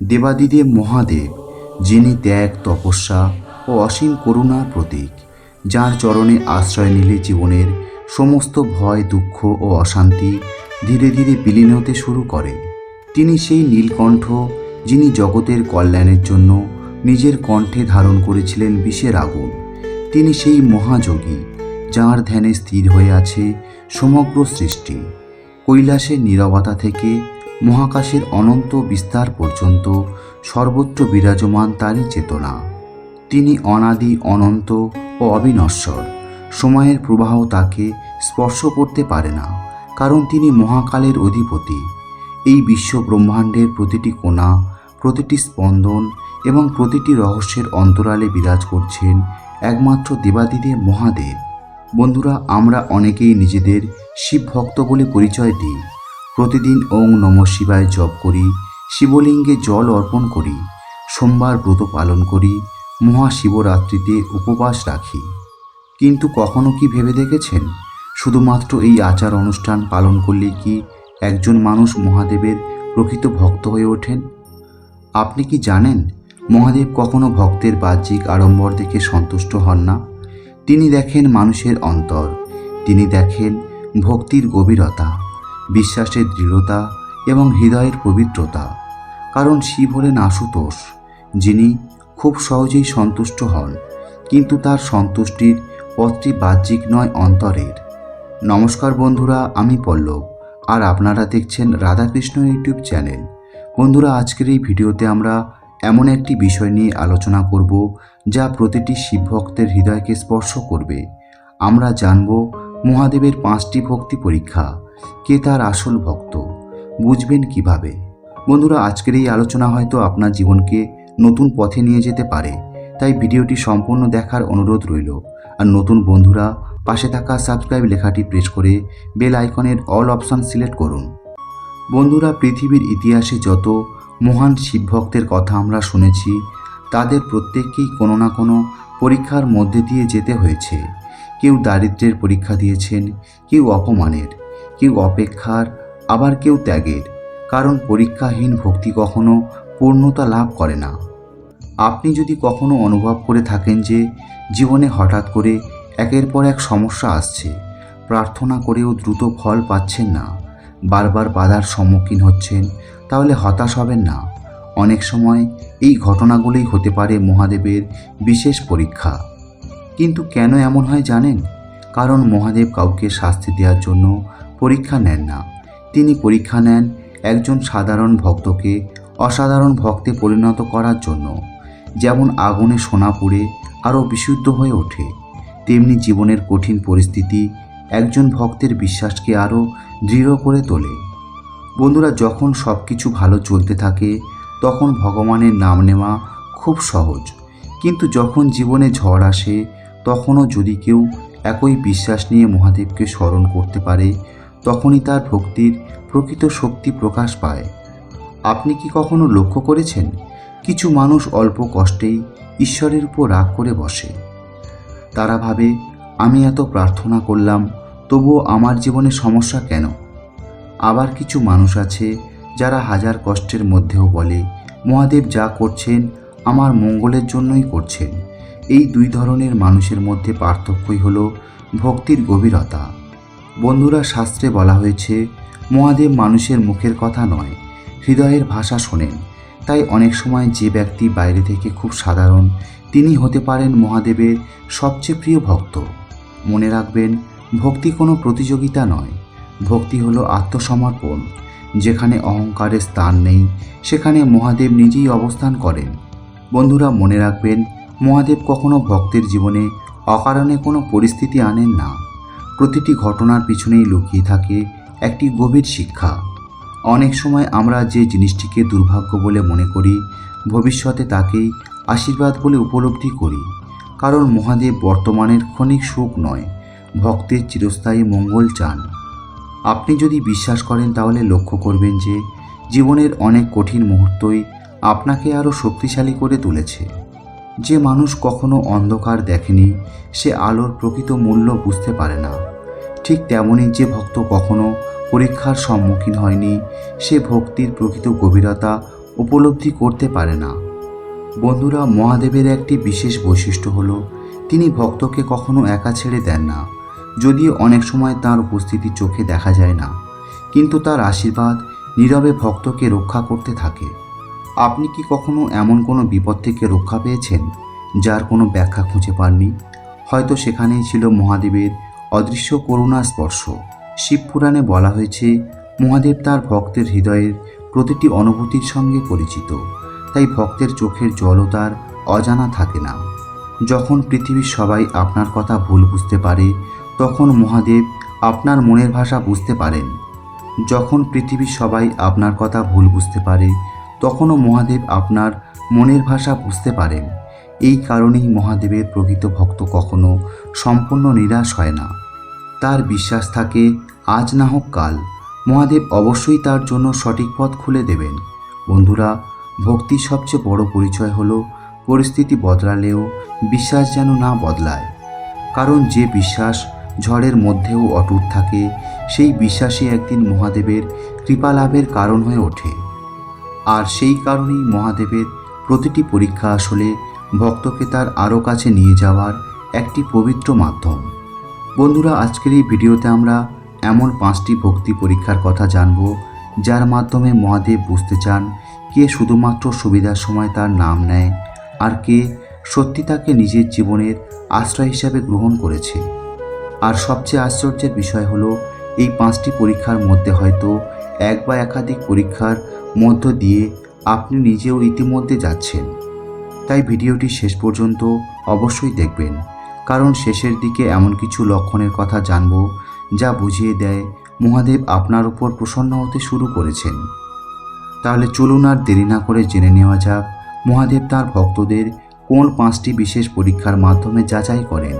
দেবাদিদেব মহাদেব, যিনি ত্যাগ, তপস্যা ও অসীম করুণার প্রতীক, যার চরণে আশ্রয় নিলে জীবনের সমস্ত ভয়, দুঃখ ও অশান্তি ধীরে ধীরে বিলীন হতে শুরু করে। তিনি সেই নীলকণ্ঠ, যিনি জগতের কল্যাণের জন্য নিজের কণ্ঠে ধারণ করেছিলেন বিষের আগুন। তিনি সেই মহাযোগী, যাঁর ধ্যানে স্থির হয়ে আছে সমগ্র সৃষ্টি। কৈলাসের নীরবতা থেকে মহাকাশের অনন্ত বিস্তার পর্যন্ত সর্বত্র বিরাজমান তারই চেতনা। তিনি অনাদি, অনন্ত ও অবিনশ্বর। সময়ের প্রবাহ তাকে স্পর্শ করতে পারে না, কারণ তিনি মহাকালের অধিপতি। এই বিশ্ব ব্রহ্মাণ্ডের প্রতিটি কোণা, প্রতিটি স্পন্দন এবং প্রতিটি রহস্যের অন্তরালে বিরাজ করছেন একমাত্র দেবাদিদেব মহাদেব। বন্ধুরা, আমরা অনেকেই নিজেদের শিব ভক্ত বলে পরিচয় দিই। প্রতিদিন ওং নমঃ শিবায় জপ করি, শিবলিঙ্গে জল অর্পণ করি, সোমবার ব্রত পালন করি, মহাশিবরাত্রিতে উপবাস রাখি। কিন্তু কখনো কি ভেবে দেখেছেন, শুধুমাত্র এই আচার অনুষ্ঠান পালন করলেই কি একজন মানুষ মহাদেবের প্রকৃত ভক্ত হয়ে ওঠেন? আপনি কি জানেন, মহাদেব কখনো ভক্তের বাহ্যিক আড়ম্বর দেখে সন্তুষ্ট হন না। তিনি দেখেন মানুষের অন্তর। তিনি দেখেন ভক্তির গভীরতা, বিশ্বাসের দৃঢ়তা এবং হৃদয়ের পবিত্রতা। কারণ শিব হলেন আশুতোষ, যিনি খুব সহজেই সন্তুষ্ট হন, কিন্তু তার সন্তুষ্টির পথটি বাহ্যিক নয়, অন্তরের। নমস্কার বন্ধুরা, আমি পল্লব, আর আপনারা দেখছেন রাধাকৃষ্ণ ইউটিউব চ্যানেল। বন্ধুরা, আজকের এই ভিডিওতে আমরা এমন একটি বিষয় নিয়ে আলোচনা করব যা প্রতিটি শিব ভক্তের হৃদয়কে স্পর্শ করবে। আমরা জানব মহাদেবের 5টি ভক্তি পরীক্ষা, কে তার আসল ভক্ত, বুঝবেন কিভাবে। বন্ধুরা, আজকের এই আলোচনা হয়তো আপনার জীবনকে নতুন পথে নিয়ে যেতে পারে, তাই ভিডিওটি সম্পূর্ণ দেখার অনুরোধ রইল। আর নতুন বন্ধুরা পাশে থাকা সাবস্ক্রাইব লেখাটি প্রেস করে বেল আইকনের অল অপশন সিলেক্ট করুন। বন্ধুরা, পৃথিবীর ইতিহাসে যত মহান শিব ভক্তের কথা আমরা শুনেছি, তাদের প্রত্যেককেই কোনো না কোনো পরীক্ষার মধ্যে দিয়ে যেতে হয়েছে। কেউ দারিদ্র্যের পরীক্ষা দিয়েছেন, কেউ অপমানের, কেউ অপেক্ষার, আবার কেউ ত্যাগের। কারণ পরীক্ষাহীন ভক্তি কখনো পূর্ণতা লাভ করে না। আপনি যদি কখনো অনুভব করে থাকেন যে জীবনে হঠাৎ করে একের পর এক সমস্যা আসছে, প্রার্থনা করেও দ্রুত ফল পাচ্ছেন না, বারবার বাধার সম্মুখীন হচ্ছেন, তাহলে হতাশ হবেন না। অনেক সময় এই ঘটনাগুলোই হতে পারে মহাদেবের বিশেষ পরীক্ষা। কিন্তু কেন এমন হয় জানেন? কারণ মহাদেব কাউকে শাস্তি দেওয়ার জন্য পরীক্ষা নেন না। তিনি পরীক্ষা নেন একজন সাধারণ ভক্তকে অসাধারণ ভক্তে পরিণত করার জন্য। যেমন আগুনে সোনা পুড়ে আরও বিশুদ্ধ হয়ে ওঠে, তেমনি জীবনের কঠিন পরিস্থিতি একজন ভক্তের বিশ্বাসকে আরও দৃঢ় করে তোলে। বন্ধুরা, যখন সব কিছু ভালো চলতে থাকে তখন ভগবানের নাম নেওয়া খুব সহজ, কিন্তু যখন জীবনে ঝড় আসে তখনও যদি কেউ একই বিশ্বাস নিয়ে মহাদেবকে স্মরণ করতে পারে, তখনই তার ভক্তির প্রকৃত শক্তি প্রকাশ পায়। আপনি কি কখনো লক্ষ্য করেছেন, কিছু মানুষ অল্প কষ্টেই ঈশ্বরের উপর রাগ করে বসে। তারা ভাবে, আমি এত প্রার্থনা করলাম, তবুও আমার জীবনে সমস্যা কেন? আবার কিছু মানুষ আছে যারা হাজার কষ্টের মধ্যেও বলে, মহাদেব যা করছেন আমার মঙ্গলের জন্যই করছেন। এই দুই ধরনের মানুষের মধ্যে পার্থক্যই হলো ভক্তির গভীরতা। বন্ধুরা, শাস্ত্রে বলা হয়েছে মহাদেব মানুষের মুখের কথা নয়, হৃদয়ের ভাষা শোনেন। তাই অনেক সময় যে ব্যক্তি বাইরে থেকে খুব সাধারণ, তিনি হতে পারেন মহাদেবের সবচেয়ে প্রিয় ভক্ত। মনে রাখবেন, ভক্তি কোনো প্রতিযোগিতা নয়, ভক্তি হলো আত্মসমর্পণ। যেখানে অহংকারের স্থান নেই, সেখানে মহাদেব নিজেই অবস্থান করেন। বন্ধুরা, মনে রাখবেন, মহাদেব কখনো ভক্তের জীবনে অকারণে কোনো পরিস্থিতি আনেন না। প্রতিটি ঘটনার পিছনেই লুকিয়ে থাকে একটি গভীর শিক্ষা। অনেক সময় আমরা যে জিনিসটিকে দুর্ভাগ্য বলে মনে করি, ভবিষ্যতে তাকেই আশীর্বাদ বলে উপলব্ধি করি। কারণ মহাদেব বর্তমানের ক্ষণিক সুখ নয়, ভক্তের চিরস্থায়ী মঙ্গল চান। আপনি যদি বিশ্বাস করেন তাহলে লক্ষ্য করবেন যে জীবনের অনেক কঠিন মুহূর্তই আপনাকে আরও শক্তিশালী করে তুলেছে। যে মানুষ কখনো অন্ধকার দেখেনি, সে আলোর প্রকৃত মূল্য বুঝতে পারে না। ঠিক তেমনই যে ভক্ত কখনো পরীক্ষার সম্মুখীন হয়নি, সে ভক্তির প্রকৃত গভীরতা উপলব্ধি করতে পারে না। বন্ধুরা, মহাদেবের একটি বিশেষ বৈশিষ্ট্য হলো তিনি ভক্তকে কখনো একা ছেড়ে দেন না। যদিও অনেক সময় তার উপস্থিতি চোখে দেখা যায় না, কিন্তু তার আশীর্বাদ নীরবে ভক্তকে রক্ষা করতে থাকে। আপনি কি কখনো এমন কোনো বিপদ থেকে রক্ষা পেয়েছেন যার কোনো ব্যাখ্যা খুঁজে পাননি? হয়তো সেখানেই ছিল মহাদেবের অদৃশ্য করুণার স্পর্শ। শিবপুরাণে বলা হয়েছে, মহাদেব তার ভক্তের হৃদয়ের প্রতিটি অনুভূতির সঙ্গে পরিচিত, তাই ভক্তের চোখের জলও তার অজানা থাকে না। যখন পৃথিবীর সবাই আপনার কথা ভুল বুঝতে পারে, তখন মহাদেব আপনার মনের ভাষা বুঝতে পারেন। যখন পৃথিবীর সবাই আপনার কথা ভুল বুঝতে পারে, তখনও মহাদেব আপনার মনের ভাষা বুঝতে পারেন। এই কারণেই মহাদেবের প্রকৃত ভক্ত কখনো সম্পূর্ণ নিরাশ হয় না। তার বিশ্বাস থাকে, আজ না হোক কাল মহাদেব অবশ্যই তার জন্য সঠিক পথ খুলে দেবেন। বন্ধুরা, ভক্তির সবচেয়ে বড় পরিচয় হলো পরিস্থিতি বদলালেও বিশ্বাস যেন না বদলায়। কারণ যে বিশ্বাস ঝড়ের মধ্যেও অটুট থাকে, সেই বিশ্বাসই একদিন মহাদেবের কৃপা লাভের কারণ হয়ে ওঠে। আর সেই কারণেই মহাদেবের প্রতিটি পরীক্ষা আসলে ভক্তকে তার আরও কাছে নিয়ে যাওয়ার একটি পবিত্র মাধ্যম। বন্ধুরা, আজকের এই ভিডিওতে আমরা এমন 5টি ভক্তি পরীক্ষার কথা জানব, যার মাধ্যমে মহাদেব বুঝতে চান কে শুধুমাত্র সুবিধার সময় তার নাম নেয়, আর কে সত্যি তাকে নিজের জীবনের আশ্রয় হিসাবে গ্রহণ করেছে। আর সবচেয়ে আশ্চর্যের বিষয় হলো, এই 5টি পরীক্ষার মধ্যে হয়তো এক বা একাধিক পরীক্ষার মধ্য দিয়ে আপনি নিজেও ইতিমধ্যে যাচ্ছেন। তাই ভিডিওটি শেষ পর্যন্ত অবশ্যই দেখবেন, কারণ শেষের দিকে এমন কিছু লক্ষণের কথা জানব যা বুঝিয়ে দেয় মহাদেব আপনার উপর প্রসন্ন হতে শুরু করেছেন। তাহলে চলুন আর দেরি না করে জেনে নেওয়া যাক মহাদেব তার ভক্তদের কোন 5টি বিশেষ পরীক্ষার মাধ্যমে যাচাই করেন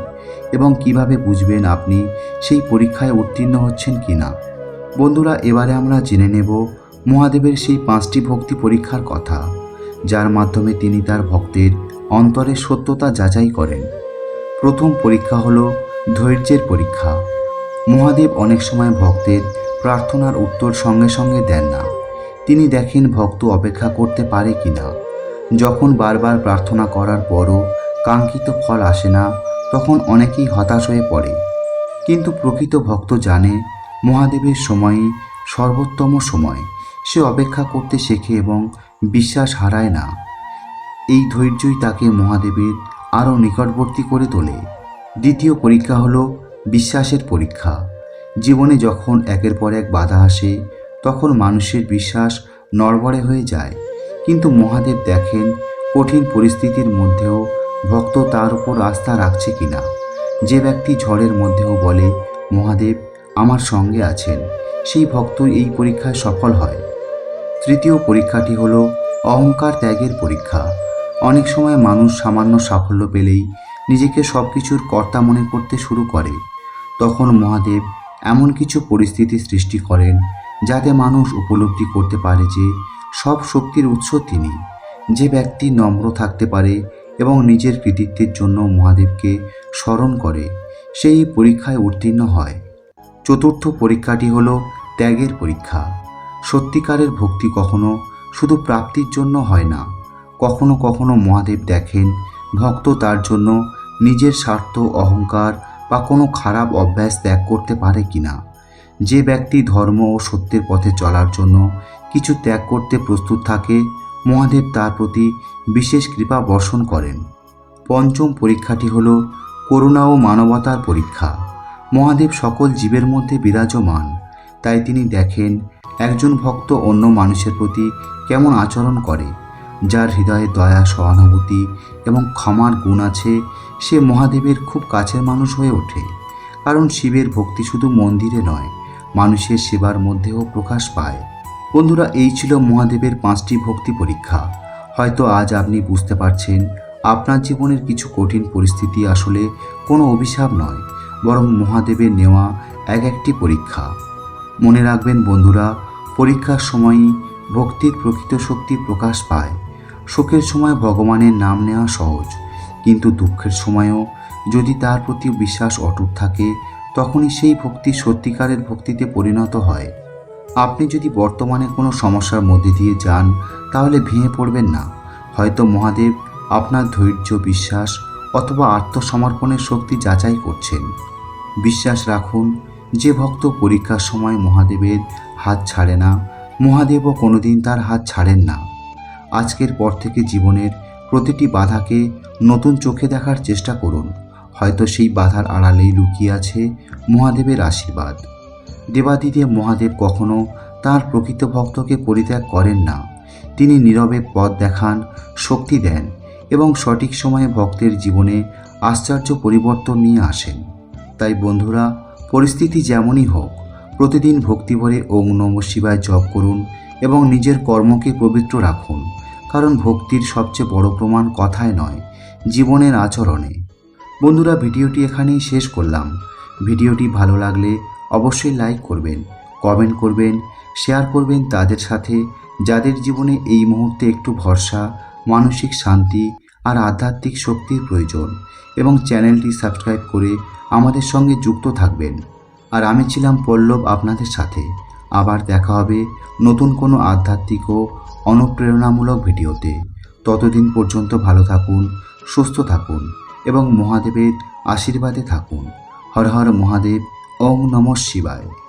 এবং কিভাবে বুঝবেন আপনি সেই পরীক্ষায় উত্তীর্ণ হচ্ছেন কিনা। বন্ধুরা, এবারে আমরা জেনে নেব মহাদেবের সেই 5টি ভক্তি পরীক্ষার কথা, যার মাধ্যমে তিনি তার ভক্তের অন্তরের সত্যতা যাচাই করেন। প্রথম পরীক্ষা হলো ধৈর্যের পরীক্ষা। মহাদেব অনেক সময় ভক্তের প্রার্থনার উত্তর সঙ্গে সঙ্গে দেন না। তিনি দেখেন ভক্ত অপেক্ষা করতে পারে কিনা। যখন বারবার প্রার্থনা করার পরও কাঙ্ক্ষিত ফল আসে না, তখন অনেকেই হতাশ হয়ে পড়ে। কিন্তু প্রকৃত ভক্ত জানে মহাদেবের সময়ই সর্বোত্তম সময়। সে অপেক্ষা করতে শেখে এবং বিশ্বাস হারায় না। এই ধৈর্যই তাকে মহাদেবের আরও নিকটবর্তী করে তোলে। দ্বিতীয় পরীক্ষা হলো বিশ্বাসের পরীক্ষা। জীবনে যখন একের পর এক বাধা আসে, তখন মানুষের বিশ্বাস নড়বড়ে হয়ে যায়। কিন্তু মহাদেব দেখেন কঠিন পরিস্থিতির মধ্যেও ভক্ত তার উপর আস্থা রাখছে কিনা। যে ব্যক্তি ঝড়ের মধ্যেও বলে, মহাদেব আমার সঙ্গে আছেন, সেই ভক্তই এই পরীক্ষায় সফল হয়। তৃতীয় পরীক্ষাটি হলো অহংকার ত্যাগের পরীক্ষা। অনেক সময় মানুষ সামান্য সাফল্য পেলেই নিজেকে সব কিছুর কর্তা মনে করতে শুরু করে। তখন মহাদেব এমন কিছু পরিস্থিতি সৃষ্টি করেন যাতে মানুষ উপলব্ধি করতে পারে যে সব শক্তির উৎস তিনি। যে ব্যক্তি নম্র থাকতে পারে এবং নিজের কৃতিত্বের জন্য মহাদেবকে স্মরণ করে, সেই পরীক্ষায় উত্তীর্ণ হয়। চতুর্থ পরীক্ষাটি হলো ত্যাগের পরীক্ষা। সত্যিকারের ভক্তি কখনো শুধু প্রাপ্তির জন্য হয় না। কখনো কখনো মহাদেব দেখেন ভক্ত তার জন্য নিজের স্বার্থ, অহংকার বা কোনো খারাপ অভ্যাস ত্যাগ করতে পারে কিনা। যে ব্যক্তি ধর্ম ও সত্যের পথে চলার জন্য কিছু ত্যাগ করতে প্রস্তুত থাকে, মহাদেব তার প্রতি বিশেষ কৃপা বর্ষণ করেন। পঞ্চম পরীক্ষাটি হল করুণা ও মানবতার পরীক্ষা। মহাদেব সকল জীবের মধ্যে বিরাজমান, তাই তিনি দেখেন একজন ভক্ত অন্য মানুষের প্রতি কেমন আচরণ করে। যার হৃদয়ে দয়া, সহানুভূতি এবং ক্ষমার গুণ আছে, সে মহাদেবের খুব কাছের মানুষ হয়ে ওঠে। কারণ শিবের ভক্তি শুধু মন্দিরে নয়, মানুষের সেবার মধ্যেও প্রকাশ পায়। বন্ধুরা, এই ছিল মহাদেবের 5টি ভক্তি পরীক্ষা। হয়তো আজ আপনি বুঝতে পারছেন আপনার জীবনের কিছু কঠিন পরিস্থিতি আসলে কোনো অভিশাপ নয়, বরং মহাদেবের নেওয়া এক একটি পরীক্ষা। মনে রাখবেন বন্ধুরা, পরীক্ষার সময়ই ভক্তির প্রকৃত শক্তি প্রকাশ পায়। সুখের সময় ভগবানের নাম নেওয়া সহজ, কিন্তু দুঃখের সময়ও যদি তার প্রতি বিশ্বাস অটুট থাকে, তখনই সেই ভক্তি সত্যিকারের ভক্তিতে পরিণত হয়। আপনি যদি বর্তমানে কোনো সমস্যার মধ্যে দিয়ে যান তাহলে ভেঙে পড়বেন না। হয়তো মহাদেব আপনার ধৈর্য, বিশ্বাস অথবা আত্মসমর্পণের শক্তি যাচাই করছেন। বিশ্বাস রাখুন, যে ভক্ত পরীক্ষার সময় মহাদেবের হাত ছাড়ে না, মহাদেবও কোনোদিন তার হাত ছাড়েন না। আজকের পর থেকে জীবনের প্রতিটি বাধাকে নতুন চোখে দেখার চেষ্টা করুন। হয়তো সেই বাধার আড়ালেই লুকিয়ে আছে মহাদেবের আশীর্বাদ। দেবাদিদেব মহাদেব কখনো তার প্রকৃত ভক্তকে পরিত্যাগ করেন না। তিনি নীরবে পথ দেখান, শক্তি দেন এবং সঠিক সময়ে ভক্তের জীবনে আশ্চর্য পরিবর্তন নিয়ে আসেন। তাই বন্ধুরা, পরিস্থিতি যেমনই হোক, প্রতিদিন ভক্তি ভরে ওম নমঃ শিবায় জপ করুন এবং নিজের কর্মকে পবিত্র রাখুন। কারণ ভক্তির সবচেয়ে বড় প্রমাণ কথায় নয়, জীবনের আচরণে। বন্ধুরা, ভিডিওটি এখানেই শেষ করলাম। ভিডিওটি ভালো লাগলে অবশ্যই লাইক করবেন, কমেন্ট করবেন, শেয়ার করবেন তাদের সাথে যাদের জীবনে এই মুহূর্তে একটু ভরসা, মানসিক শান্তি আর আধ্যাত্মিক শক্তির প্রয়োজন, এবং চ্যানেলটি সাবস্ক্রাইব করে আমাদের সঙ্গে যুক্ত থাকবেন। আর আমি ছিলাম পল্লব আপনাদের সাথে। আবার দেখা হবে নতুন কোনো আধ্যাত্মিক ও অনুপ্রেরণামূলক ভিডিওতে। ততদিন পর্যন্ত ভালো থাকুন, সুস্থ থাকুন এবং মহাদেবের আশীর্বাদে থাকুন। হর হর মহাদেব। ওম নমঃ শিবায়।